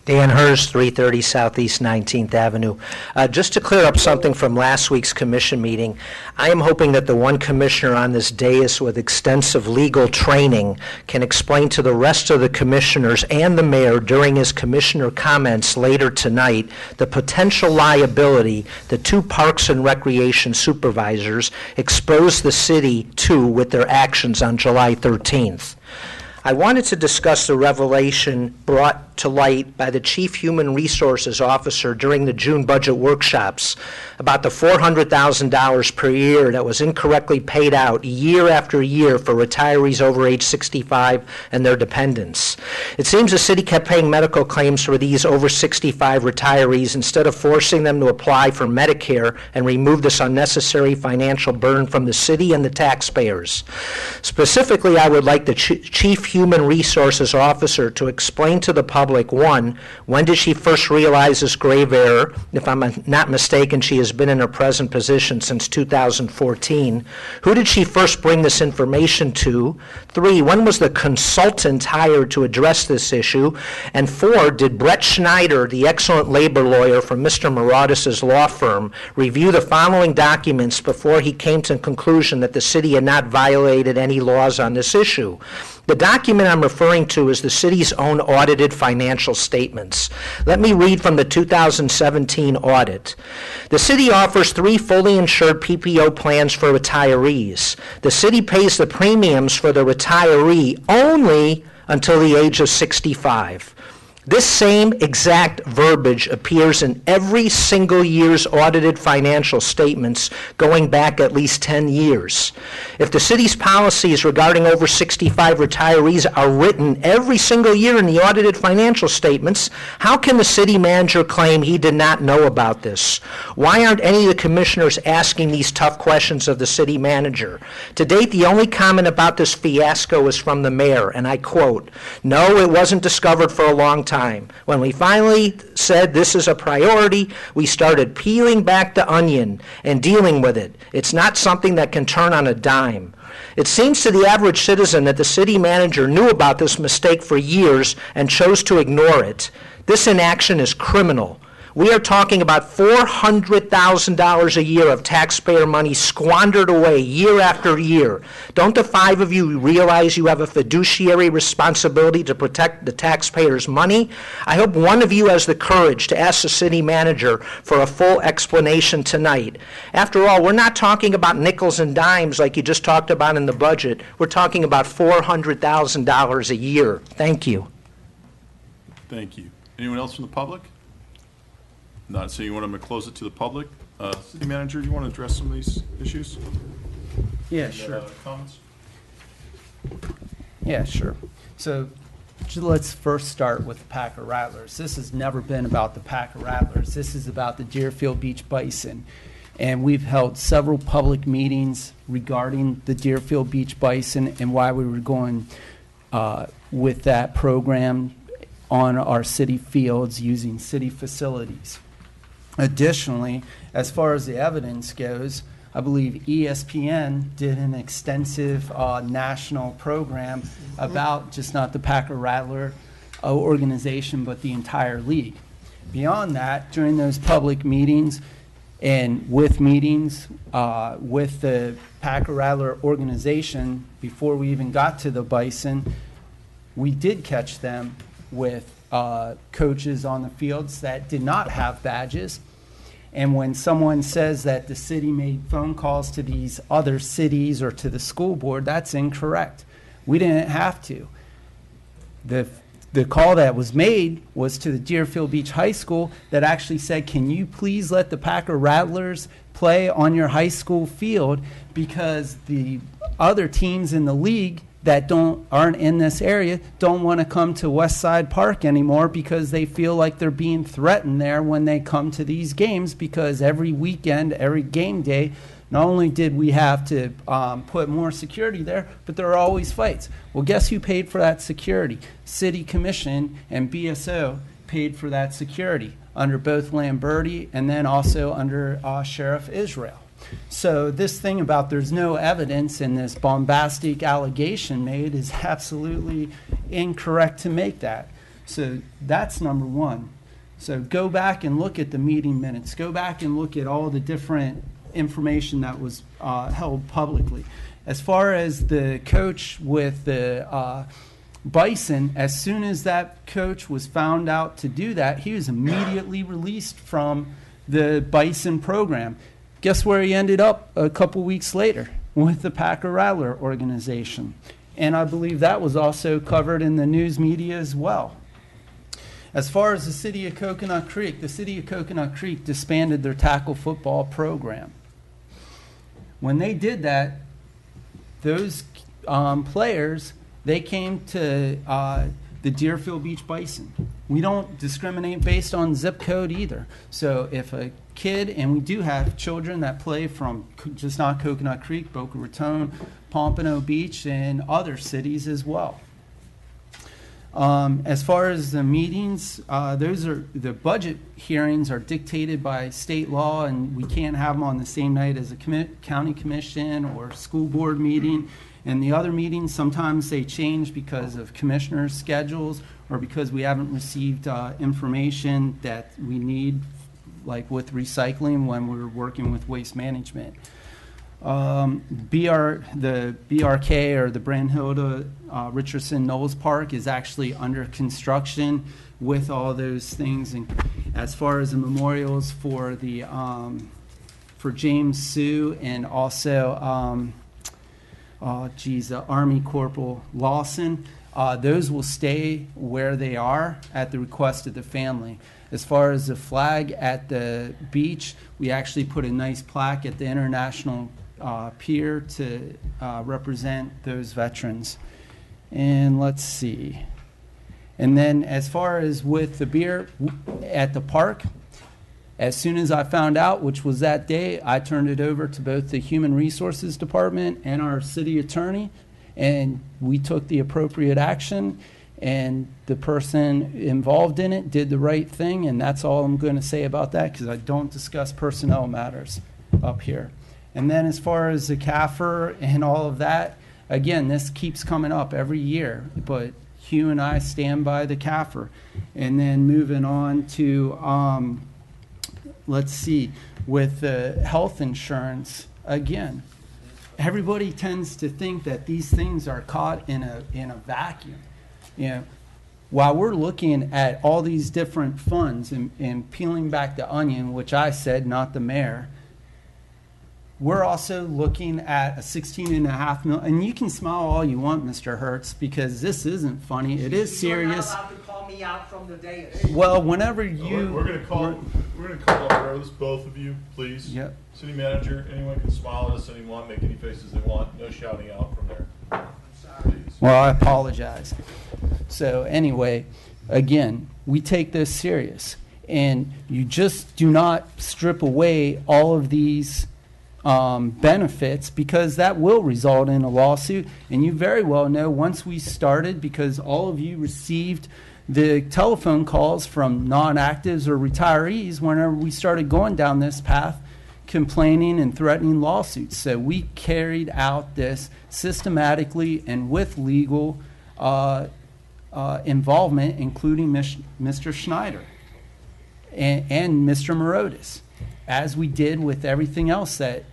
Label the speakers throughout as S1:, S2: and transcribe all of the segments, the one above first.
S1: Dan Hurst, 330 Southeast 19th Avenue. Just to clear up something from last week's commission meeting, I am hoping that the one commissioner on this dais with extensive legal training can explain to the rest of the commissioners and the mayor during his commissioner comments later tonight the potential liability the two Parks and Recreation supervisors exposed the city to with their actions on July 13th. I wanted to discuss the revelation brought to light by the Chief Human Resources Officer during the June budget workshops about the $400,000 per year that was incorrectly paid out year after year for retirees over age 65 and their dependents. It seems the city kept paying medical claims for these over 65 retirees instead of forcing them to apply for Medicare and remove this unnecessary financial burden from the city and the taxpayers. Specifically, I would like the Chief Human Resources Officer to explain to the public, one, when did she first realize this grave error? If I'm not mistaken, she has been in her present position since 2014. Who did she first bring this information to? 3, when was the consultant hired to address this issue? And 4, did Brett Schneider, the excellent labor lawyer from Mr. Maraudis' law firm, review the following documents before he came to the conclusion that the city had not violated any laws on this issue? The document I'm referring to is the city's own audited financial statements. Let me read from the 2017 audit. The city offers 3 fully insured PPO plans for retirees. The city pays the premiums for the retiree only until the age of 65. This same exact verbiage appears in every single year's audited financial statements going back at least 10 years. If the city's policies regarding over 65 retirees are written every single year in the audited financial statements, how can the city manager claim he did not know about this? Why aren't any of the commissioners asking these tough questions of the city manager? To date, the only comment about this fiasco is from the mayor, and I quote, "No, it wasn't discovered for a long time. When we finally said this is a priority, we started peeling back the onion and dealing with it. It's not something that can turn on a dime." It seems to the average citizen that the city manager knew about this mistake for years and chose to ignore it. This inaction is criminal. We are talking about $400,000 a year of taxpayer money squandered away year after year. Don't the 5 of you realize you have a fiduciary responsibility to protect the taxpayers' money? I hope one of you has the courage to ask the city manager for a full explanation tonight. After all, we're not talking about nickels and dimes like you just talked about in the budget. We're talking about $400,000 a year. Thank you.
S2: Thank you. Anyone else from the public? Not, so you want to close it to the public? City manager, do you want to address some of these issues?
S3: Yeah, sure.
S2: Comments?
S3: Yeah, sure. So let's first start with the Packer Rattlers. This has never been about the Packer Rattlers. This is about the Deerfield Beach Bison. And we've held several public meetings regarding the Deerfield Beach Bison and why we were going with that program on our city fields using city facilities. Additionally, as far as the evidence goes, I believe ESPN did an extensive national program about just not the Packer Rattler organization, but the entire league. Beyond that, during those public meetings and with meetings with the Packer Rattler organization, before we even got to the Bison, we did catch them with coaches on the fields that did not have badges. And when someone says that the city made phone calls to these other cities or to the school board, that's incorrect. We didn't have to. The call that was made was to the Deerfield Beach High School that actually said, can you please let the Packer Rattlers play on your high school field, because the other teams in the league that aren't in this area don't want to come to Westside Park anymore because they feel like they're being threatened there when they come to these games, because every weekend, every game day, not only did we have to put more security there, but there are always fights. Well, guess who paid for that security? City Commission and BSO paid for that security under both Lamberti and then also under Sheriff Israel. So this thing about there's no evidence and this bombastic allegation made is absolutely incorrect to make that. So that's number one. So go back and look at the meeting minutes. Go back and look at all the different information that was held publicly. As far as the coach with the Bison, as soon as that coach was found out to do that, he was immediately released from the Bison program. Guess where he ended up a couple weeks later? With the Packer Rattler organization. And I believe that was also covered in the news media as well. As far as the city of Coconut Creek, the city of Coconut Creek disbanded their tackle football program. When they did that, those players, they came to the Deerfield Beach Bison. We don't discriminate based on zip code either. So if a kid, and we do have children that play from just not Coconut Creek, Boca Raton, Pompano Beach, and other cities as well. As far as the meetings, the budget hearings are dictated by state law, and we can't have them on the same night as a county commission or school board meeting. And the other meetings, sometimes they change because of commissioners' schedules or because we haven't received information that we need, like with recycling when we're working with waste management. The BRK, or the Brandhilda Richardson Knowles Park, is actually under construction with all those things. And as far as the memorials for the for James Sue, and also Army Corporal Lawson, those will stay where they are at the request of the family. As far as the flag at the beach, we actually put a nice plaque at the International Pier to represent those veterans. And let's see. And then as far as with the beer at the park, as soon as I found out, which was that day, I turned it over to both the Human Resources Department and our city attorney, and we took the appropriate action, and the person involved in it did the right thing, and that's all I'm going to say about that, because I don't discuss personnel matters up here. And then as far as the CAFR and all of that, again, this keeps coming up every year, but Hugh and I stand by the CAFR. And then moving on to, let's see, with the health insurance, again, everybody tends to think that these things are caught in a vacuum. You know, while we're looking at all these different funds and peeling back the onion, which I said, not the mayor, we're also looking at a $16.5 million, and you can smile all you want, Mr. Hertz, because this isn't funny. It is serious.
S4: You're not allowed to call me out from the day.
S3: Well, whenever you,
S2: We're gonna call up Rose, both of you, please.
S3: Yep.
S2: City manager, anyone can smile at us anyone, make any faces they want, no shouting out from there.
S4: I'm sorry.
S2: Please.
S3: well, I apologize. So anyway, again, we take this serious, and you just do not strip away all of these benefits, because that will result in a lawsuit. And you very well know, once we started, because all of you received the telephone calls from non-actives or retirees whenever we started going down this path, complaining and threatening lawsuits. So we carried out this systematically and with legal involvement, including Mr. Schneider and Mr. Morotis, as we did with everything else that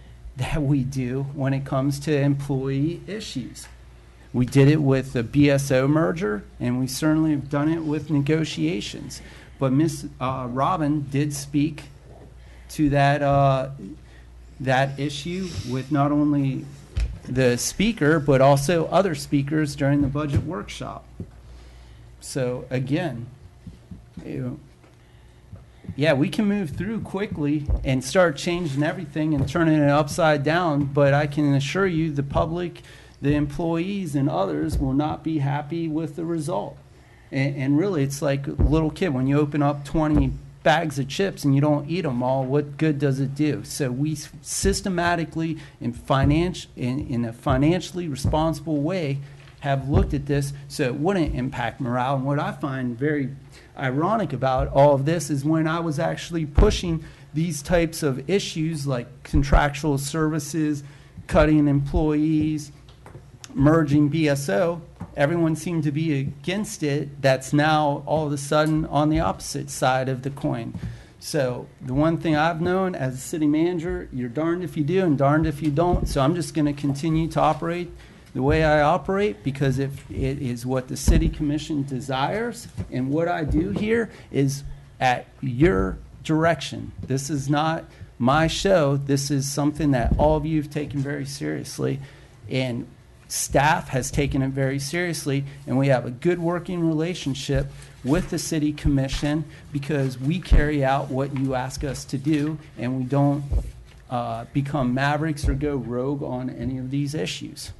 S3: we do when it comes to employee issues. We did it with the BSO merger, and we certainly have done it with negotiations. But Ms. Robin did speak to that issue with not only the speaker, but also other speakers during the budget workshop. So again, yeah, we can move through quickly and start changing everything and turning it upside down, but I can assure you the public, the employees, and others will not be happy with the result. And really, it's like a little kid. When you open up 20 bags of chips and you don't eat them all, what good does it do? So we systematically in a financially responsible way have looked at this so it wouldn't impact morale. And what I find very ironic about all of this is when I was actually pushing these types of issues like contractual services, cutting employees, merging BSO, everyone seemed to be against it, that's now all of a sudden on the opposite side of the coin. So the one thing I've known as a city manager, you're darned if you do and darned if you don't. So I'm just going to continue to operate the way I operate, because if it is what the city commission desires, and what I do here is at your direction. This is not my show. This is something that all of you have taken very seriously, and staff has taken it very seriously, and we have a good working relationship with the city commission because we carry out what you ask us to do, and we don't become mavericks or go rogue on any of these issues.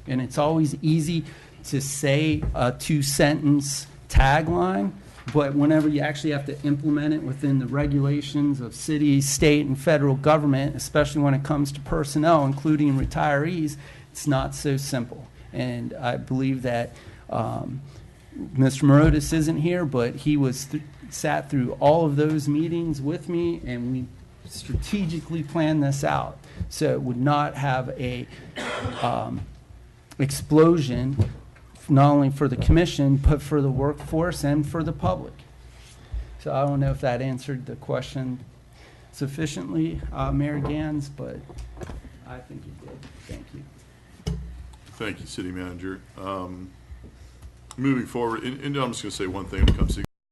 S3: And it's always easy to say a 2-sentence tagline, but whenever you actually have to implement it within the regulations of city, state, and federal government, especially when it comes to personnel, including retirees, it's not so simple. And I believe that Mr. Morotis isn't here, but he was sat through all of those meetings with me, and we strategically planned this out. So it would not have a explosion, not only for the commission, but for the workforce and for the public. So I don't know if that answered the question sufficiently, Mayor Gans, but I think it did. Thank you.
S2: Thank you, City Manager. Moving forward, and I'm just going to say one thing when it comes to